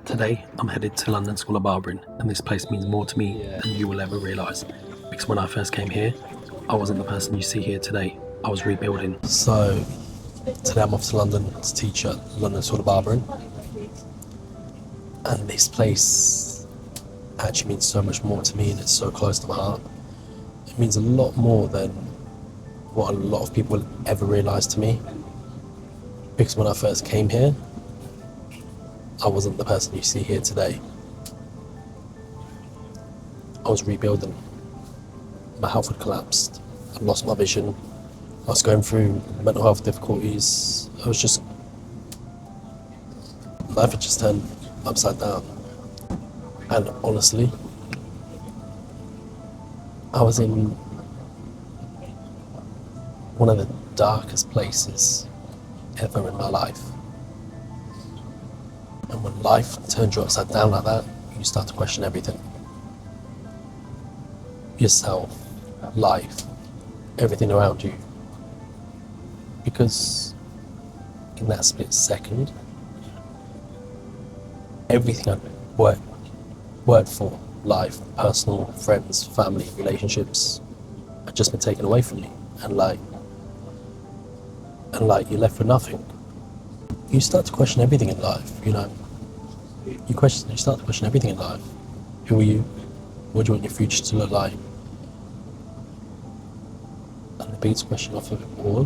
Today, I'm headed to London School of Barbering, and this place means more to me than you will ever realise. Because when I first came here, I wasn't the person you see here today. I was rebuilding. So, today I'm off to London to teach at London School of Barbering. And this place actually means so much more to me, and it's so close to my heart. It means a lot more than what a lot of people will ever realise to me. Because when I first came here, I wasn't the person you see here today. I was rebuilding. My health had collapsed. I'd lost my vision. I was going through mental health difficulties. Life had just turned upside down. And honestly, I was in one of the darkest places ever in my life. And when life turns you upside down like that, you start to question everything. Yourself, life, everything around you. Because in that split second, everything I'd worked for, life, personal, friends, family, relationships, had just been taken away from me. And you're left with nothing. You start to question everything in life, you know. You start to question everything in life. Who are you? What do you want your future to look like? And the biggest question off of it all,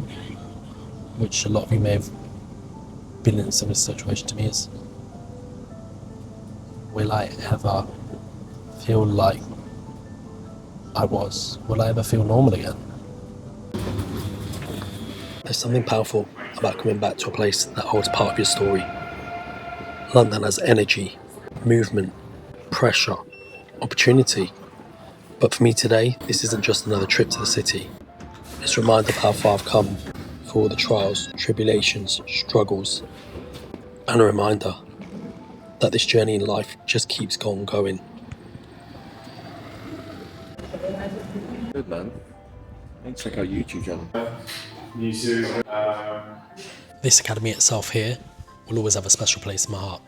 which a lot of you may have been in a similar situation to me, is, will I ever feel like I was? Will I ever feel normal again? There's something powerful about coming back to a place that holds part of your story. London has energy, movement, pressure, opportunity. But for me today, this isn't just another trip to the city. It's a reminder of how far I've come, for all the trials, tribulations, struggles, and a reminder that this journey in life just keeps on going. Good man. Check out YouTube channel. This academy itself here will always have a special place in my heart,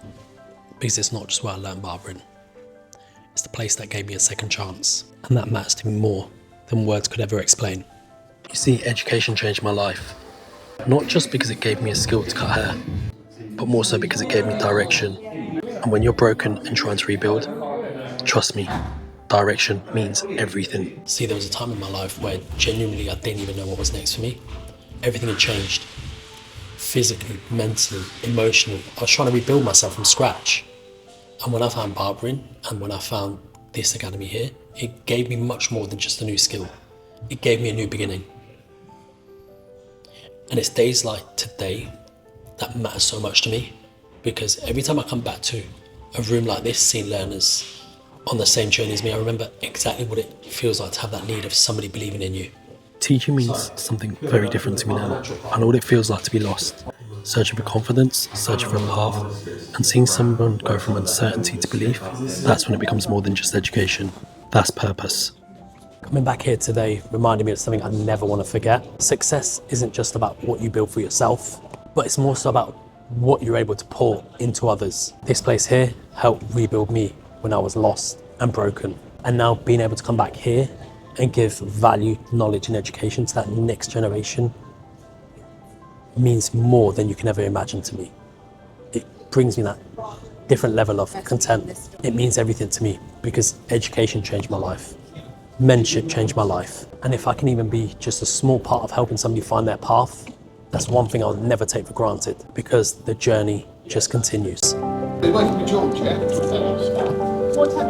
because it's not just where I learned barbering. It's the place that gave me a second chance, and that matters to me more than words could ever explain. You see, education changed my life, not just because it gave me a skill to cut hair, but more so because it gave me direction. And when you're broken and trying to rebuild, trust me, direction means everything. See, there was a time in my life where genuinely I didn't even know what was next for me. Everything had changed. Physically, mentally, emotionally. I was trying to rebuild myself from scratch. And when I found barbering, and when I found this academy here, it gave me much more than just a new skill. It gave me a new beginning. And it's days like today that matter so much to me, because every time I come back to a room like this, seeing learners on the same journey as me, I remember exactly what it feels like to have that need of somebody believing in you. Teaching means something very different to me now. I know what it feels like to be lost, searching for confidence, searching for a path, and seeing someone go from uncertainty to belief. That's when it becomes more than just education. That's purpose. Coming back here today reminded me of something I never want to forget. Success isn't just about what you build for yourself, but it's more so about what you're able to pour into others. This place here helped rebuild me when I was lost and broken. And now being able to come back here and give value, knowledge and education to that next generation means more than you can ever imagine to me. It brings me that different level of content. It means everything to me because education changed my life. Mentorship changed my life. And if I can even be just a small part of helping somebody find their path, that's one thing I'll never take for granted, because the journey just continues. They like to be George, yeah? What time